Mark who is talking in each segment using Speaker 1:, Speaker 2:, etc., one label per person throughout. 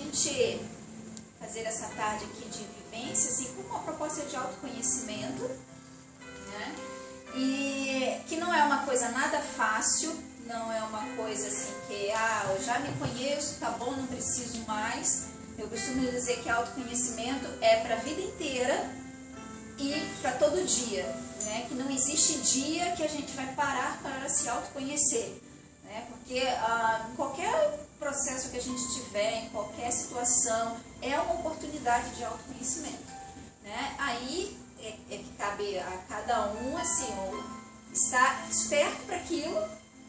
Speaker 1: gente fazer essa tarde aqui de vivências e com uma proposta de autoconhecimento, né? E que não é uma coisa nada fácil, não é uma coisa assim que, eu já me conheço, tá bom, não preciso mais. Eu costumo dizer que autoconhecimento é para a vida inteira e para todo dia, né? Que não existe dia que a gente vai parar para se autoconhecer, né? Porque em qualquer processo que a gente tiver, em qualquer situação, é uma oportunidade de autoconhecimento, né? Aí é que cabe a cada um, assim, estar esperto para aquilo,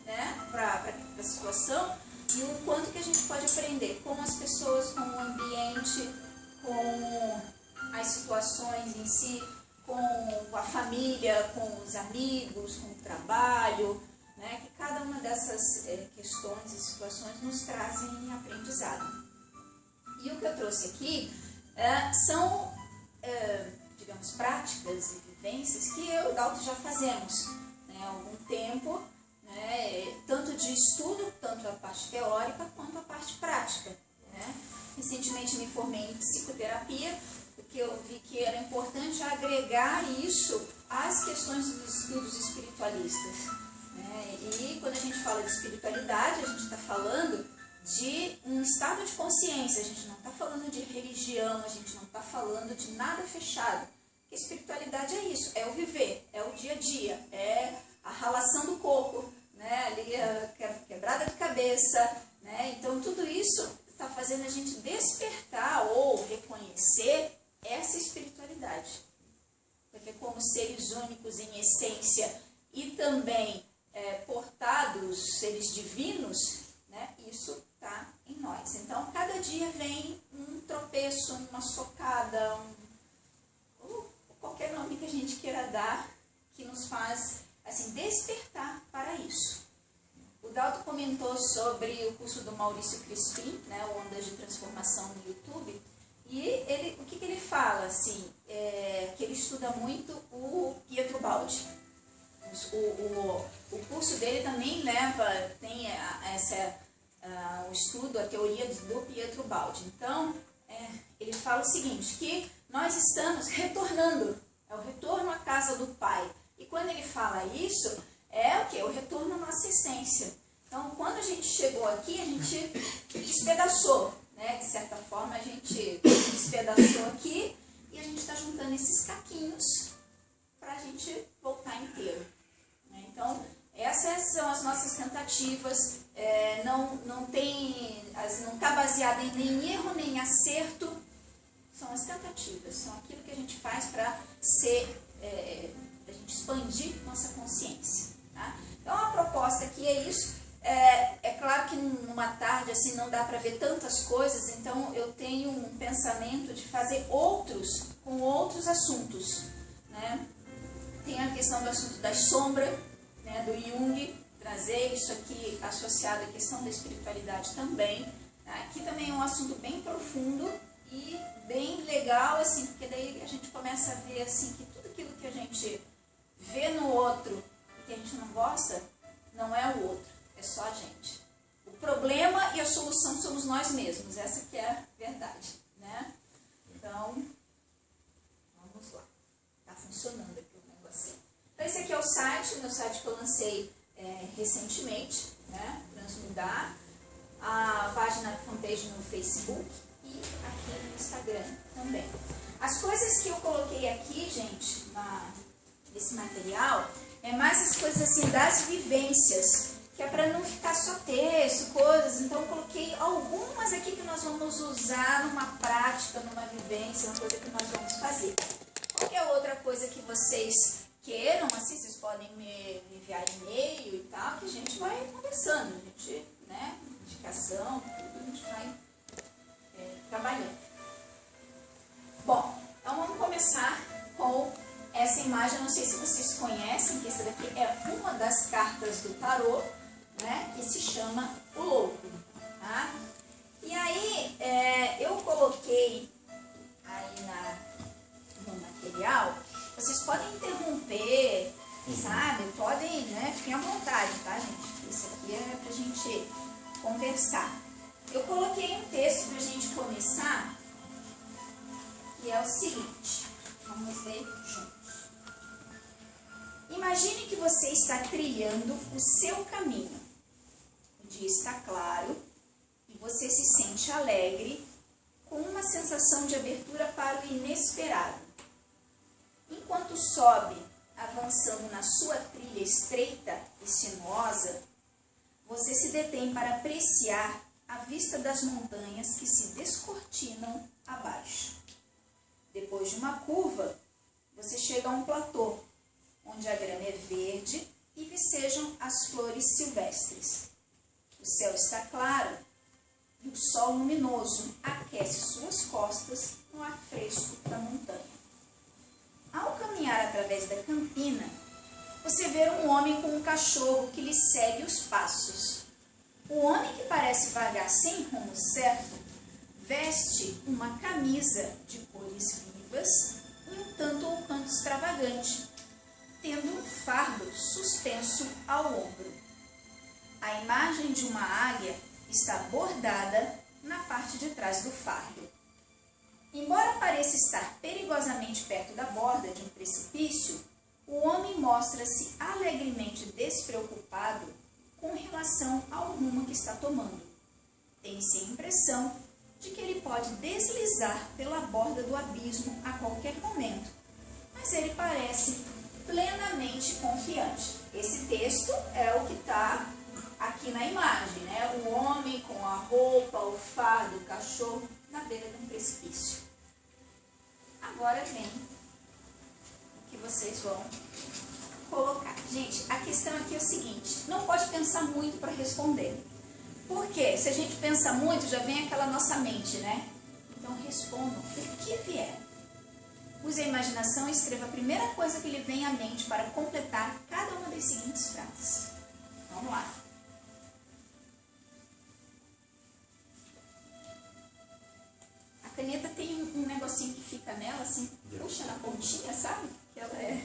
Speaker 1: né? Para a situação, e o quanto que a gente pode aprender com as pessoas, com o ambiente, com as situações em si, com a família, com os amigos, com o trabalho, né? Que cada uma dessas questões e situações nos trazem aprendizado. E o que eu trouxe aqui são, digamos, práticas e vivências que eu e o Dalton já fazemos, né, há algum tempo, né, tanto de estudo, tanto a parte teórica quanto a parte prática, né. Recentemente me formei em psicoterapia, porque eu vi que era importante agregar isso às questões dos estudos espiritualistas, né. E quando a gente fala de espiritualidade, a gente está falando de um estado de consciência, a gente não está falando de religião, a gente não está falando de nada fechado. Porque espiritualidade é isso, é o viver, é o dia a dia, é a ralação do corpo, né? Ali a quebrada de cabeça, né? Então tudo isso está fazendo a gente despertar ou reconhecer essa espiritualidade. Porque como seres únicos em essência e também portados, seres divinos, né? Isso está em nós. Então cada dia vem um tropeço, uma socada, qualquer nome que a gente queira dar, que nos faz assim, despertar para isso. O Dalton comentou sobre o curso do Maurício Crispim, né, o Ondas de Transformação no YouTube, e o que ele fala, assim, que ele estuda muito o Pietro Baldi. O curso dele também tem o estudo, a teoria do Pietro Baldi. Então, ele fala o seguinte, que nós estamos retornando, é o retorno à casa do Pai. E quando ele fala isso, é o quê? O retorno à nossa essência. Então, quando a gente chegou aqui, a gente despedaçou, né? De certa forma, a gente despedaçou aqui e a gente está juntando esses caquinhos para a gente voltar inteiro, né? Então, essas são as nossas tentativas, não está baseada em nem erro, nem acerto, são as tentativas, são aquilo que a gente faz para a gente expandir nossa consciência, tá? Então a proposta aqui é isso. É claro que numa tarde assim não dá para ver tantas coisas, então eu tenho um pensamento de fazer outros com outros assuntos, né? Tem a questão do assunto da sombra, né, do Jung, trazer isso aqui associado à questão da espiritualidade também, tá? Aqui também é um assunto bem profundo e bem legal, assim, porque daí a gente começa a ver assim que tudo aquilo que a gente vê no outro e que a gente não gosta, não é o outro, é só a gente. O problema e a solução somos nós mesmos, essa que é a verdade, né? Então, vamos lá. Tá funcionando aqui o negocinho. Então, esse aqui é o meu site que eu lancei recentemente, né? Transmudar. A página fanpage no Facebook e aqui no Instagram também. As coisas que eu coloquei aqui, gente, nesse material, é mais as coisas assim das vivências, que é para não ficar só texto, coisas. Então eu coloquei algumas aqui que nós vamos usar numa prática, numa vivência, uma coisa que nós vamos fazer. Qualquer outra coisa que vocês queiram, assim, vocês podem me enviar e-mail e tal, que a gente vai conversando, a gente, né, indicação, tudo, a gente vai trabalhando. Bom, então vamos começar com essa imagem. Eu não sei se vocês conhecem, que essa daqui é uma das cartas do tarô, né, que se chama o louco, tá? E aí, eu coloquei aí no material, vocês podem interromper, sabe? Podem, né, fiquem à vontade, tá, gente? Isso aqui é pra gente conversar. Eu coloquei um texto pra gente começar. que é o seguinte. Vamos ler juntos. Imagine que você está trilhando o seu caminho. O dia está claro e você se sente alegre, com uma sensação de abertura para o inesperado. Enquanto sobe, avançando na sua trilha estreita e sinuosa, você se detém para apreciar a vista das montanhas que se descortinam abaixo. Depois de uma curva, você chega a um platô, onde a grama é verde e vicejam as flores silvestres. O céu está claro e o sol luminoso aquece suas costas no ar fresco da montanha. Ao caminhar através da campina, você vê um homem com um cachorro que lhe segue os passos. O homem, que parece vagar sem rumo certo, veste uma camisa de cores vivas e um tanto ou quanto extravagante, tendo um fardo suspenso ao ombro. A imagem de uma águia está bordada na parte de trás do fardo. Embora pareça estar perigosamente perto da borda de um precipício, o homem mostra-se alegremente despreocupado com relação ao rumo que está tomando. Tem-se a impressão de que ele pode deslizar pela borda do abismo a qualquer momento, mas ele parece plenamente confiante. Esse texto é o que está aqui na imagem, né? O homem com a roupa, o fardo, o cachorro na beira de um precipício. Agora vem o que vocês vão colocar. Gente, a questão aqui é o seguinte, não pode pensar muito para responder. Porque se a gente pensa muito, já vem aquela nossa mente, né? Então respondam o que vier. Use a imaginação e escreva a primeira coisa que lhe vem à mente para completar cada uma das seguintes frases. Vamos lá. A caneta tem um negocinho que fica nela, assim, puxa na pontinha, sabe? Que ela é...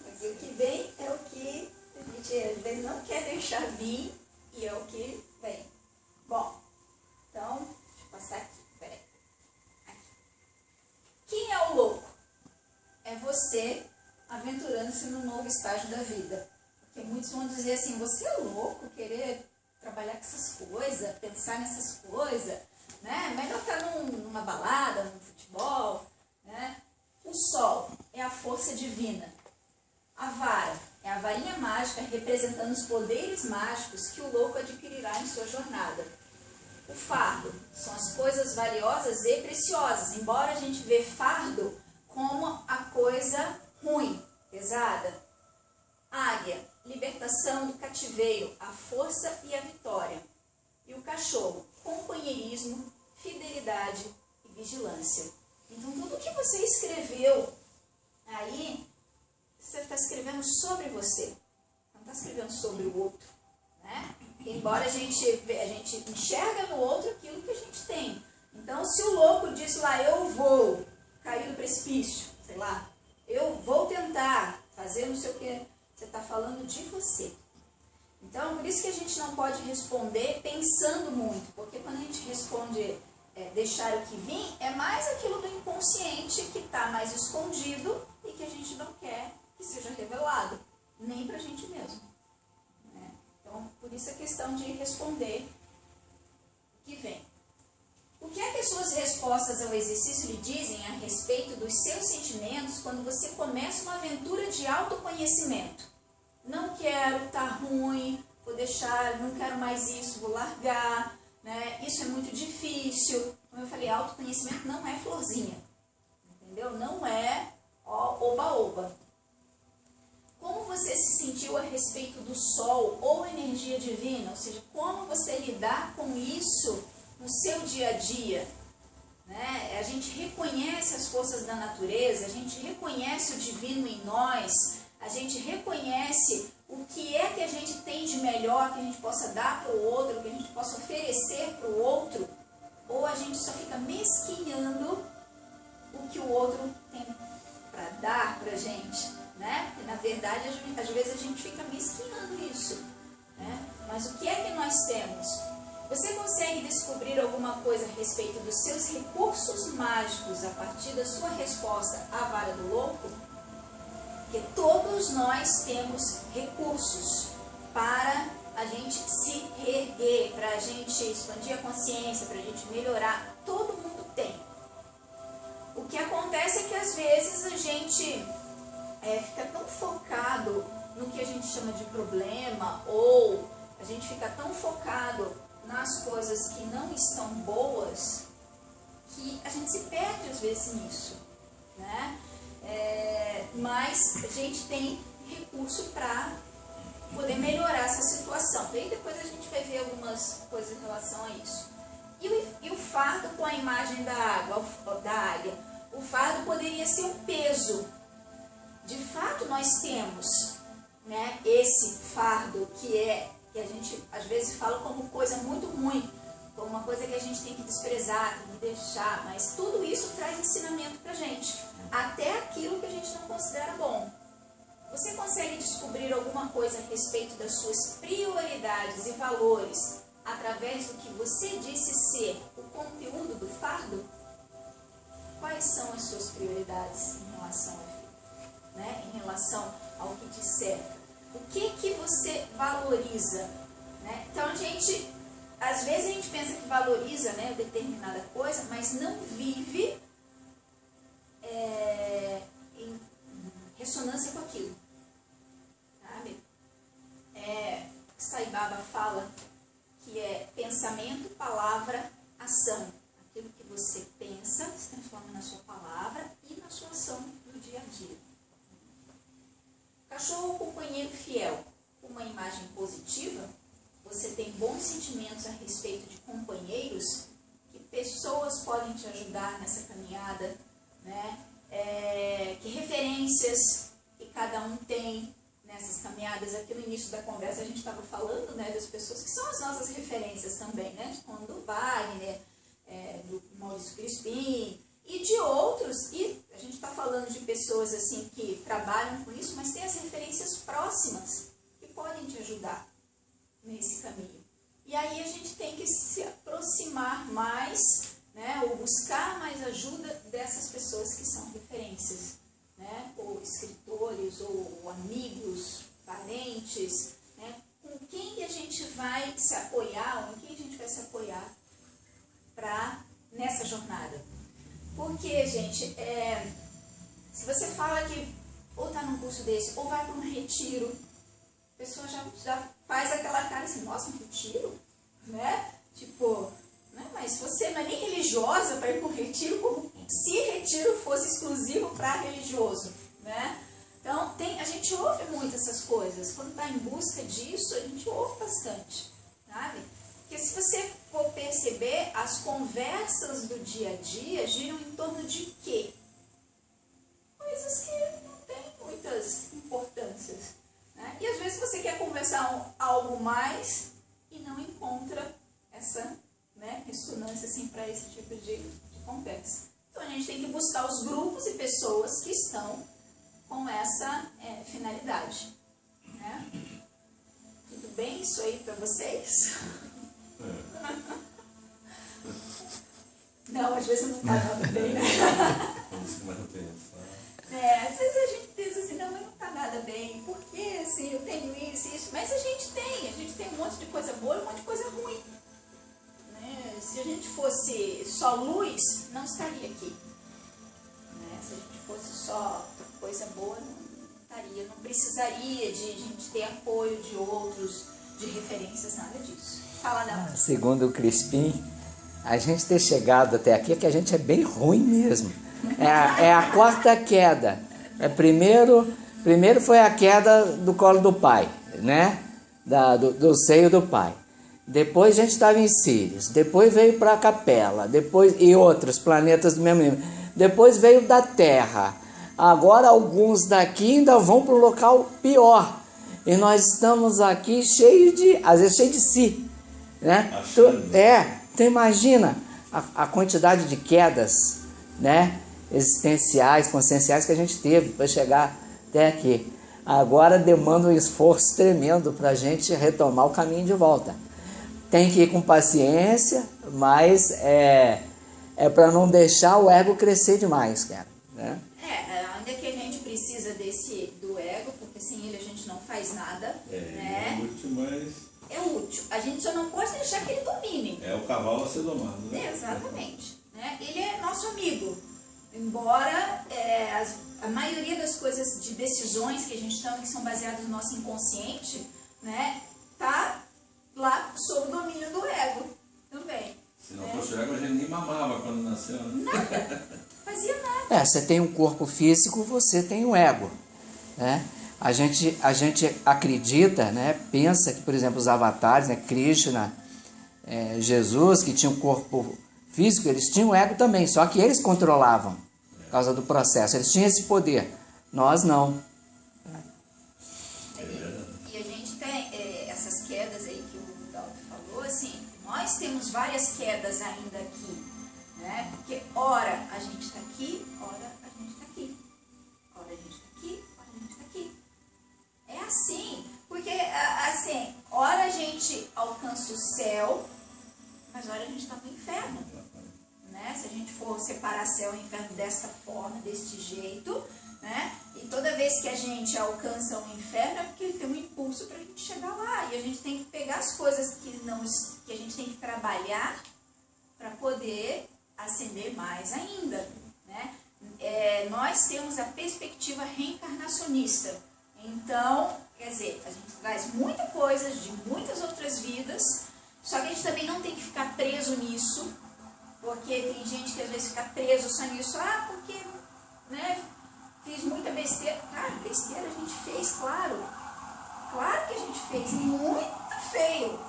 Speaker 1: Porque o que vem é o que a gente às vezes não quer deixar vir e é o que vem. Bom, então, deixa eu passar aqui, peraí. Aqui. Quem é o louco? É você aventurando-se num novo estágio da vida. Porque muitos vão dizer assim, você é louco querer trabalhar com essas coisas, pensar nessas coisas, né? Melhor estar numa balada, num futebol, né? O sol é a força divina. A vara é a varinha mágica representando os poderes mágicos que o louco adquirirá em sua jornada. O fardo são as coisas valiosas e preciosas, embora a gente vê fardo como a coisa ruim, pesada. Águia, libertação do cativeiro, a força e a vitória. E o cachorro, companheirismo, fidelidade e vigilância. Então, tudo que você escreveu aí, você está escrevendo sobre você, não está escrevendo sobre o outro, né? Embora a gente enxerga no outro aquilo que a gente tem. Então, se o louco disse lá, eu vou cair no precipício, sei lá, eu vou tentar fazer não sei o que, você está falando de você. Então, por isso que a gente não pode responder pensando muito, porque quando a gente responde deixar o que vir, é mais aquilo do inconsciente que está mais escondido e que a gente não quer que seja revelado, nem para a gente mesmo. Né? Então, por isso a questão de responder o que vem. O que é que as suas respostas ao exercício lhe dizem a respeito dos seus sentimentos quando você começa uma aventura de autoconhecimento? Não quero, tá ruim, vou deixar, não quero mais isso, vou largar, né? Isso é muito difícil. Como eu falei, autoconhecimento não é florzinha, entendeu? Não é oba-oba. Como você se sentiu a respeito do sol ou energia divina? Ou seja, como você lidar com isso no seu dia a dia? Né? A gente reconhece as forças da natureza, a gente reconhece o divino em nós, a gente reconhece o que é que a gente tem de melhor que a gente possa dar para o outro, que a gente possa oferecer para o outro, ou a gente só fica mesquinhando o que o outro tem para dar para a gente, né? Porque, na verdade, às vezes a gente fica mesquinando isso, né? Mas o que é que nós temos? Você consegue descobrir alguma coisa a respeito dos seus recursos mágicos a partir da sua resposta à vara do louco? Porque todos nós temos recursos para a gente se reerguer, para a gente expandir a consciência, para a gente melhorar. Todo mundo tem. O que acontece é que às vezes a gente fica tão focado no que a gente chama de problema, ou a gente fica tão focado nas coisas que não estão boas, que a gente se perde às vezes nisso, né? Mas a gente tem recurso para poder melhorar essa situação. E aí depois a gente vai ver algumas coisas em relação a isso. E o fardo com a imagem da águia. O fardo poderia ser um peso. De fato nós temos, né, esse fardo que a gente às vezes fala como coisa muito ruim, como uma coisa que a gente tem que desprezar, tem que deixar, mas tudo isso traz ensinamento pra gente, até aquilo que a gente não considera bom. Você consegue descobrir alguma coisa a respeito das suas prioridades e valores através do que você disse ser o conteúdo do fardo? Quais são as suas prioridades em relação a né, em relação ao que te cerca? O que você valoriza? Né? Então, às vezes a gente pensa que valoriza, né, determinada coisa, mas não vive em ressonância com aquilo. Sabe? Sai Baba fala que é pensamento, palavra, ação. Aquilo que você pensa se transforma na sua palavra e na sua ação do dia a dia. Cachorro companheiro fiel, uma imagem positiva, você tem bons sentimentos a respeito de companheiros, que pessoas podem te ajudar nessa caminhada, né? Que referências que cada um tem nessas caminhadas. Aqui no início da conversa a gente estava falando, né, das pessoas que são as nossas referências também, né? Como do Wagner, do Maurício Crispim e de outros, e a gente está falando de pessoas assim que trabalham com isso, mas tem as referências próximas que podem te ajudar nesse caminho. E aí a gente tem que se aproximar mais, né, ou buscar mais ajuda dessas pessoas que são referências, né, ou escritores, ou amigos, parentes, né, com quem a gente vai se apoiar, ou em quem a gente vai se apoiar nessa jornada. Porque, gente, se você fala que ou está num curso desse, ou vai para um retiro, a pessoa já faz aquela cara assim, nossa, um retiro? Né? Tipo, né? Mas você não é nem religiosa para ir para um retiro, como se retiro fosse exclusivo para religioso, né? Então, a gente ouve muito essas coisas. Quando está em busca disso, a gente ouve bastante, sabe? Porque se você for perceber, as conversas do dia a dia giram em torno de quê? Coisas que não têm muitas importâncias, né? E às vezes você quer conversar algo mais e não encontra essa, né, ressonância assim, para esse tipo de conversa. Então a gente tem que buscar os grupos e pessoas que estão com essa finalidade, né? Tudo bem isso aí para vocês? Não, às vezes não está nada bem, né? Às vezes a gente pensa assim, não, mas não está nada bem, porque assim, eu tenho isso, mas a gente tem um monte de coisa boa e um monte de coisa ruim, né? Se a gente fosse só luz, não estaria aqui, né? Se a gente fosse só coisa boa, não estaria, não precisaria de a gente ter apoio de outros, de referências, nada disso. Fala, não.
Speaker 2: Segundo o Crispim, a gente ter chegado até aqui é que a gente é bem ruim mesmo. É a quarta queda. Primeiro foi a queda do colo do pai, né? Do seio do pai. Depois a gente estava em Sírios. Depois veio para a Capela. Depois, e outros planetas do mesmo nível. Depois veio da Terra. Agora alguns daqui ainda vão para um local pior. E nós estamos aqui às vezes cheio de si, né? Tu imagina a quantidade de quedas, né, existenciais, conscienciais que a gente teve para chegar até aqui. Agora demanda um esforço tremendo para a gente retomar o caminho de volta. Tem que ir com paciência, mas é para não deixar o ego crescer demais, cara, né?
Speaker 1: Ainda que a gente precisa do ego, porque sem ele a gente não faz nada, né?
Speaker 3: É útil, mas...
Speaker 1: É útil. A gente só não pode deixar que ele domine.
Speaker 3: É o cavalo a ser domado, né?
Speaker 1: Exatamente. Né? Ele é nosso amigo. Embora a maioria das coisas, de decisões que a gente toma, que são baseadas no nosso inconsciente, né, tá lá sob o domínio do ego também.
Speaker 3: Se não fosse o ego, a gente nem mamava quando nasceu, né?
Speaker 1: Nada. Fazia nada.
Speaker 2: Você tem um corpo físico, você tem um ego, né? A gente acredita, né, pensa que, por exemplo, os avatares, né, Krishna, Jesus, que tinha um corpo físico, eles tinham ego também, só que eles controlavam por causa do processo, eles tinham esse poder, nós não.
Speaker 1: E a gente tem essas quedas aí que o Dalton falou, assim, nós temos várias quedas ainda aqui, né, porque ora a gente está aqui, ora a gente está aqui, ora a gente está aqui, ora a gente está aqui. É assim, porque assim, ora a gente alcança o céu, mas ora a gente está no inferno, né? Se a gente for separar céu e inferno dessa forma, deste jeito, né? E toda vez que a gente alcança o inferno é porque ele tem um impulso para a gente chegar lá, e a gente tem que pegar as coisas que a gente tem que trabalhar para poder ascender mais ainda, né? Nós temos a perspectiva reencarnacionista. Então, quer dizer, a gente traz muita coisa de muitas outras vidas, só que a gente também não tem que ficar preso nisso, porque tem gente que às vezes fica preso só nisso, porque, né, fiz muita besteira. Cara, besteira a gente fez, claro que a gente fez, muito feio,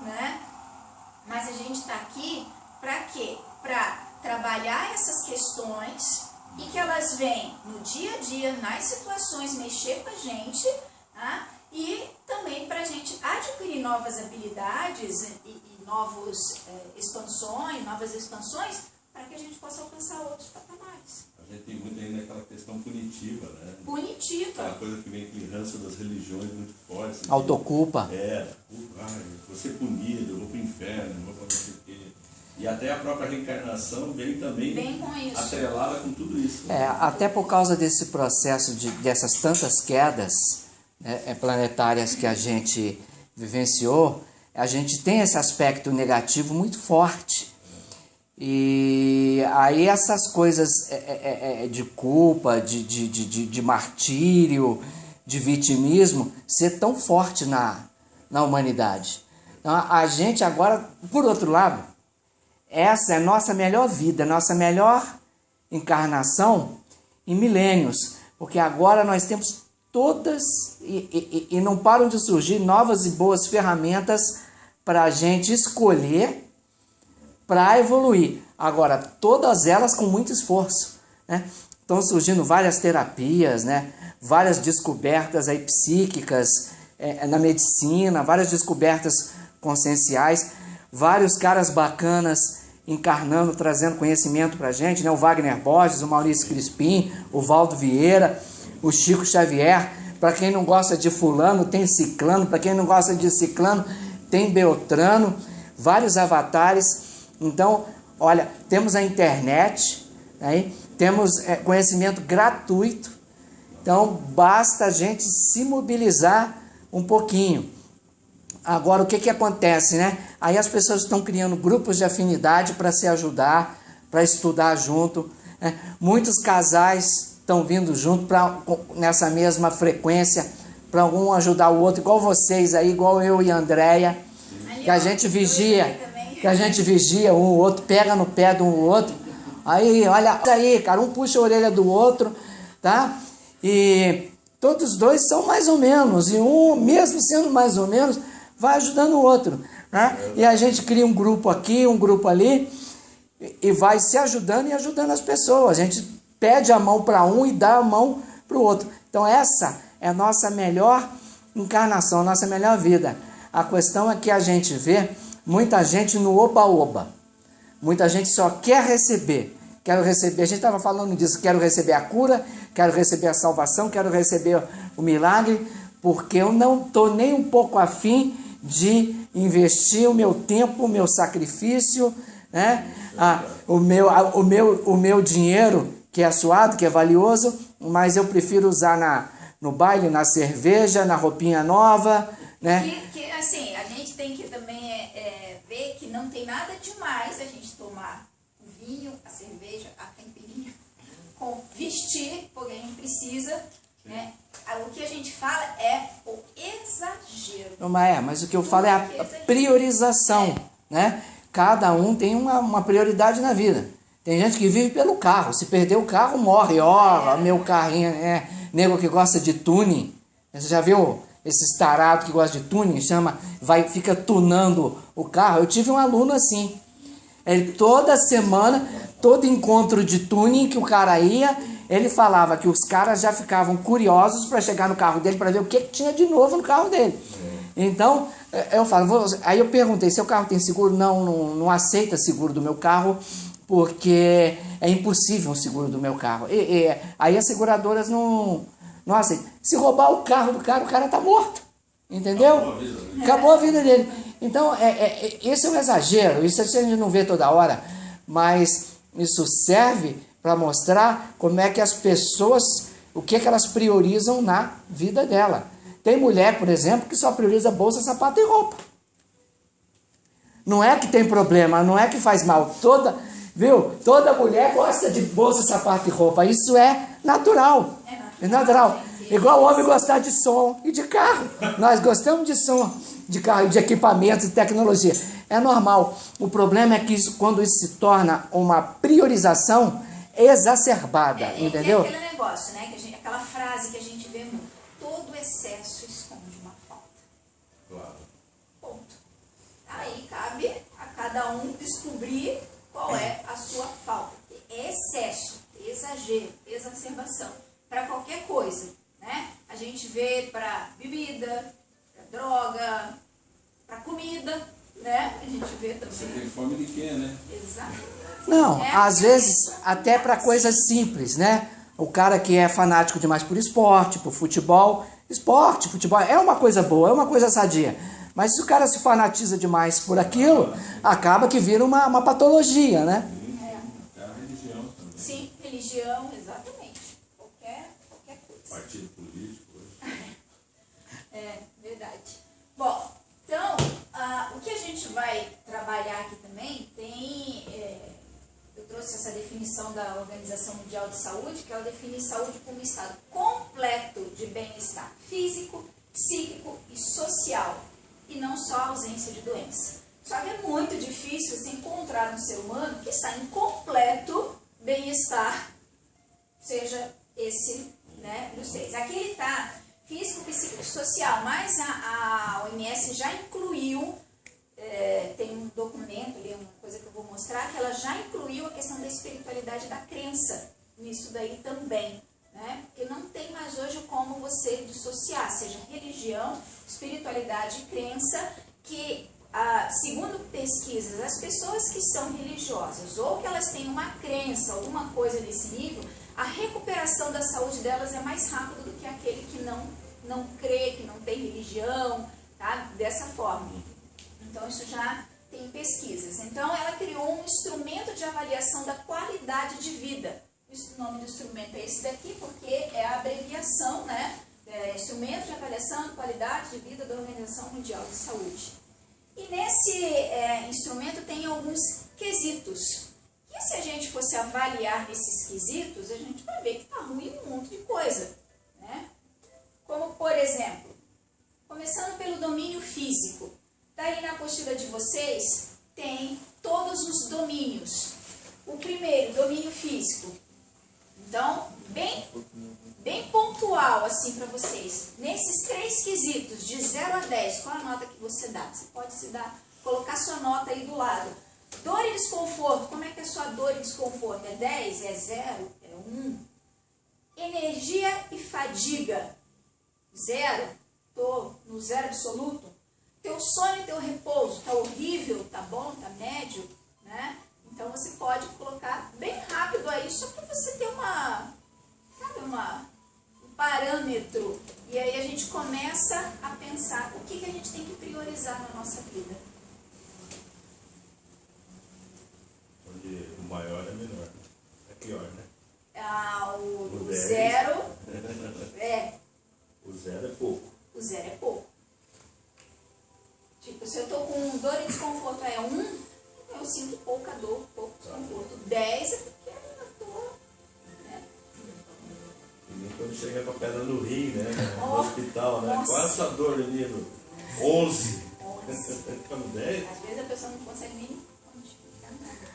Speaker 1: né? Mas a gente está aqui para quê? Para trabalhar essas questões e que elas vêm no dia a dia, nas situações, mexer com a gente, tá? E também para a gente adquirir novas habilidades e novas expansões, para que a gente possa alcançar outros patamares.
Speaker 3: A gente tem muito ainda aquela questão punitiva, né?
Speaker 1: Punitiva.
Speaker 3: Aquela coisa que vem aquele ranço das religiões muito forte. Assim,
Speaker 2: Autoculpa.
Speaker 3: Vou ser punido, eu vou para o inferno, eu vou para não sei o quê. E até a própria reencarnação vem também
Speaker 1: com isso.
Speaker 3: atrelada com tudo isso.
Speaker 2: Até por causa desse processo dessas tantas quedas, né, planetárias que a gente vivenciou, a gente tem esse aspecto negativo muito forte. E aí essas coisas de culpa, de martírio, de vitimismo, ser tão forte na humanidade. Então a gente agora, por outro lado, essa é a nossa melhor vida, nossa melhor encarnação em milênios, porque agora nós temos todas e não param de surgir novas e boas ferramentas para a gente escolher para evoluir. Agora, todas elas com muito esforço, né? Estão surgindo várias terapias, né? Várias descobertas aí psíquicas na medicina, várias descobertas conscienciais, vários caras bacanas encarnando, trazendo conhecimento para a gente, né? O Wagner Borges, o Maurício Crispim, o Valdo Vieira, o Chico Xavier. Para quem não gosta de fulano, tem ciclano. Para quem não gosta de ciclano, tem beltrano. Vários avatares. Então, olha, temos a internet, né? Temos conhecimento gratuito. Então, basta a gente se mobilizar um pouquinho. Agora, o que acontece, né? Aí as pessoas estão criando grupos de afinidade para se ajudar, para estudar junto, né? Muitos casais estão vindo junto nessa mesma frequência, para um ajudar o outro, igual vocês aí, igual eu e a Andréia, que a gente vigia um o outro, pega no pé de um outro. Aí, olha aí, cara, um puxa a orelha do outro, tá? E todos dois são mais ou menos, e um, mesmo sendo mais ou menos, vai ajudando o outro, né? E a gente cria um grupo aqui, um grupo ali, e vai se ajudando e ajudando as pessoas. A gente pede a mão para um e dá a mão para o outro. Então essa é a nossa melhor encarnação, a nossa melhor vida. A questão é que a gente vê muita gente no oba-oba. Muita gente só quer receber. Quero receber, a gente estava falando disso, quero receber a cura, quero receber a salvação, quero receber o milagre, porque eu não estou nem um pouco afim de investir o meu tempo, o meu sacrifício, né? O meu dinheiro, que é suado, que é valioso, mas eu prefiro usar no baile, na cerveja, na roupinha nova, né?
Speaker 1: Que assim, a gente tem que também ver que não tem nada demais a gente tomar o vinho, a cerveja, a caipirinha, vestir, porque a gente precisa, né? O que a gente fala é o exagero.
Speaker 2: Mas o que eu falo é a priorização, né? Cada um tem uma prioridade na vida. Tem gente que vive pelo carro. Se perder o carro, morre. Meu carrinho, nego que gosta de tuning. Você já viu esses tarados que gostam de tuning? Fica tunando o carro. Eu tive um aluno assim. Ele toda semana, todo encontro de tuning que o cara ia, ele falava que os caras já ficavam curiosos para chegar no carro dele para ver o que tinha de novo no carro dele. Então, aí eu perguntei, seu carro tem seguro? Não aceita seguro do meu carro, porque é impossível um seguro do meu carro. Aí as seguradoras não aceitam. Se roubar o carro do cara, o cara está morto. Entendeu? Acabou a vida dele. Então, esse é um exagero. Isso a gente não vê toda hora, mas isso serve para mostrar como é que as pessoas, o que elas priorizam na vida dela. Tem mulher, por exemplo, que só prioriza bolsa, sapato e roupa. Não é que tem problema, não é que faz mal. Toda mulher gosta de bolsa, sapato e roupa. Isso é natural. É natural. Igual o homem gostar de som e de carro. Nós gostamos de som, de carro, de equipamento, de tecnologia. É normal. O problema é que quando isso se torna uma priorização exacerbada, entendeu?
Speaker 1: É aquele negócio, né? Aquela frase que a gente vê muito. Todo excesso esconde uma falta.
Speaker 3: Claro.
Speaker 1: Ponto. Aí cabe a cada um descobrir qual é a sua falta. Excesso, exagero, exacerbação. Para qualquer coisa, né? A gente vê para bebida, para droga, para comida, né? A gente vê também.
Speaker 3: Você tem fome de quê, né?
Speaker 1: Exatamente.
Speaker 2: Não,
Speaker 1: É,
Speaker 2: às
Speaker 1: porque
Speaker 2: vezes
Speaker 1: são
Speaker 2: até para coisas simples, né? O cara que é fanático demais por esporte, por futebol. Esporte, futebol é uma coisa boa, é uma coisa sadia. Mas se o cara se fanatiza demais por aquilo, acaba que vira uma patologia, né?
Speaker 3: É a religião também.
Speaker 1: Sim, religião, exatamente. Qualquer coisa.
Speaker 3: Partido político. Hoje.
Speaker 1: É, verdade. Bom, então, o que a gente vai trabalhar aqui também eu trouxe essa definição da Organização Mundial de Saúde, que ela define saúde como um estado completo de bem-estar físico, psíquico e social, e não só a ausência de doença. Só que é muito difícil se encontrar um ser humano que está em completo bem-estar, seja esse, né, dos seis. Aqui ele está físico, psíquico e social, mas a OMS já incluiu, tem um documento ali, uma coisa que eu vou mostrar, que ela já incluiu a questão da espiritualidade da crença nisso daí também, né? Porque não tem mais hoje como você dissociar, seja religião, espiritualidade e crença, que, segundo pesquisas, as pessoas que são religiosas ou que elas têm uma crença, alguma coisa desse nível, a recuperação da saúde delas é mais rápida do que aquele que não crê, que não tem religião, tá? Dessa forma. Então, isso já tem pesquisas. Então, ela criou um instrumento de avaliação da qualidade de vida. O nome do instrumento é esse daqui, porque é a abreviação, né? Instrumento de avaliação da qualidade de vida da Organização Mundial de Saúde. E nesse instrumento tem alguns quesitos. E se a gente fosse avaliar esses quesitos, a gente vai ver que está ruim um monte de coisa, né? Como, por exemplo, começando pelo domínio físico. Daí na apostila de vocês tem todos os domínios. O primeiro, domínio físico. Então, bem pontual assim para vocês. Nesses 3 quesitos, de 0 a 10, qual a nota que você dá? Você pode colocar sua nota aí do lado. Dor e desconforto, como é que é a sua dor e desconforto? É 10? É 0? É 1? Energia e fadiga, 0? Estou no 0 absoluto. Teu sono e teu repouso, tá horrível, tá bom, tá médio, né? Então você pode colocar bem rápido aí, só para você ter um parâmetro. E aí a gente começa a pensar o que a gente tem que priorizar na nossa vida.
Speaker 3: Onde o maior é menor. É pior, né?
Speaker 1: O
Speaker 3: 10.
Speaker 1: 0
Speaker 3: O 0 é pouco.
Speaker 1: O 0 é pouco. Tipo, se eu tô com dor e desconforto é 1, eu sinto pouca dor, pouco desconforto. 10 é porque eu tô, né?
Speaker 3: E nem quando chega com a pedra no rim, né? No
Speaker 1: Oh,
Speaker 3: hospital, né?
Speaker 1: nossa.
Speaker 3: Qual é essa dor, menino? 11.
Speaker 1: 11.
Speaker 3: Ficando 10.
Speaker 1: Às vezes a pessoa não consegue nem quantificar nada.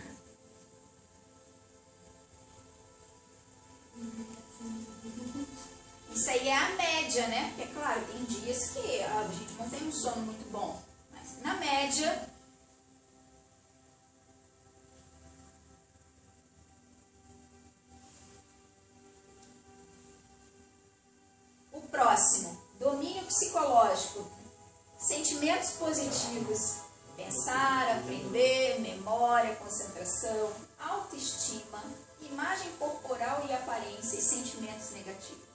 Speaker 1: Isso aí é a média, né? Porque, claro, tem dias que a gente não tem um sono muito bom. Mas, na média, o próximo, domínio psicológico. Sentimentos positivos. Pensar, aprender, memória, concentração, autoestima, imagem corporal e aparência e sentimentos negativos.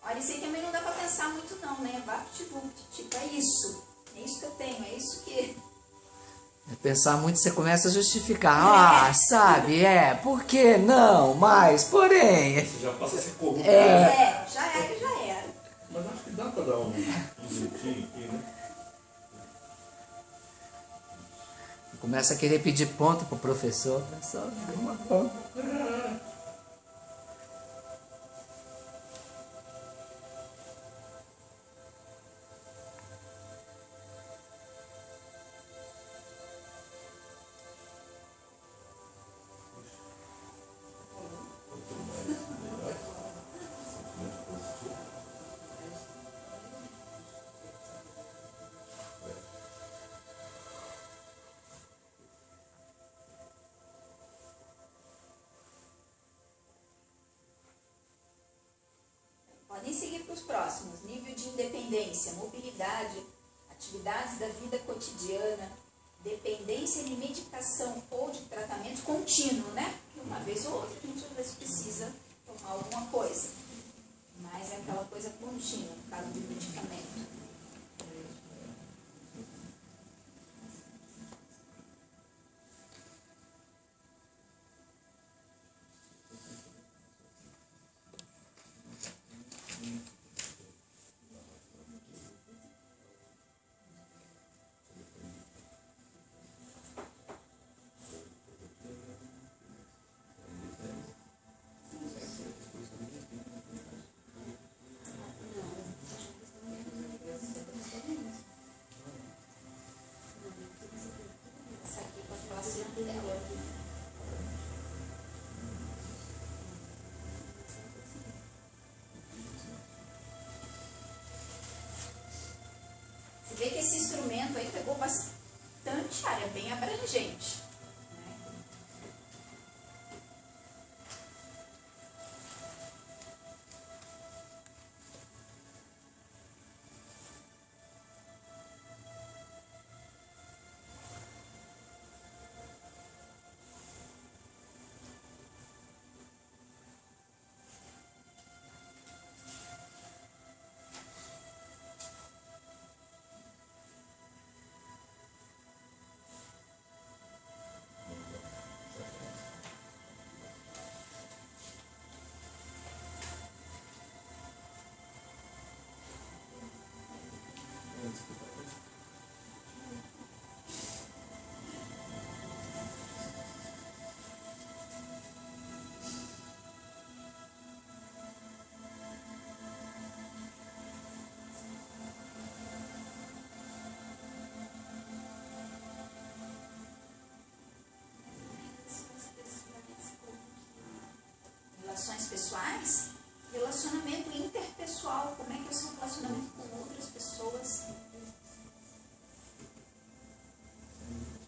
Speaker 1: Olha, isso aí também não dá pra pensar muito não, né? Vapt-vupt, tipo, é isso que eu tenho, é isso que...
Speaker 2: Pensar muito, você começa a justificar. Sabe, por que não, mas, porém...
Speaker 3: Você já passa a se corromper.
Speaker 1: Já era.
Speaker 3: Mas acho que dá pra dar um jeitinho aqui, né?
Speaker 2: Começa a querer pedir ponto pro professor. Professor, dê uma ponta.
Speaker 1: Podem seguir para os próximos. Nível de independência, mobilidade, atividades da vida cotidiana, dependência de medicação ou de tratamento contínuo, né? Uma vez ou outra, a gente às vezes precisa tomar alguma coisa. Mas é aquela coisa contínua, no caso do medicamento. Essa aqui com a placenta dela. Você vê que esse instrumento aí pegou bastante área, bem abrangente. Relações pessoais, relacionamento interpessoal, como é que é o seu relacionamento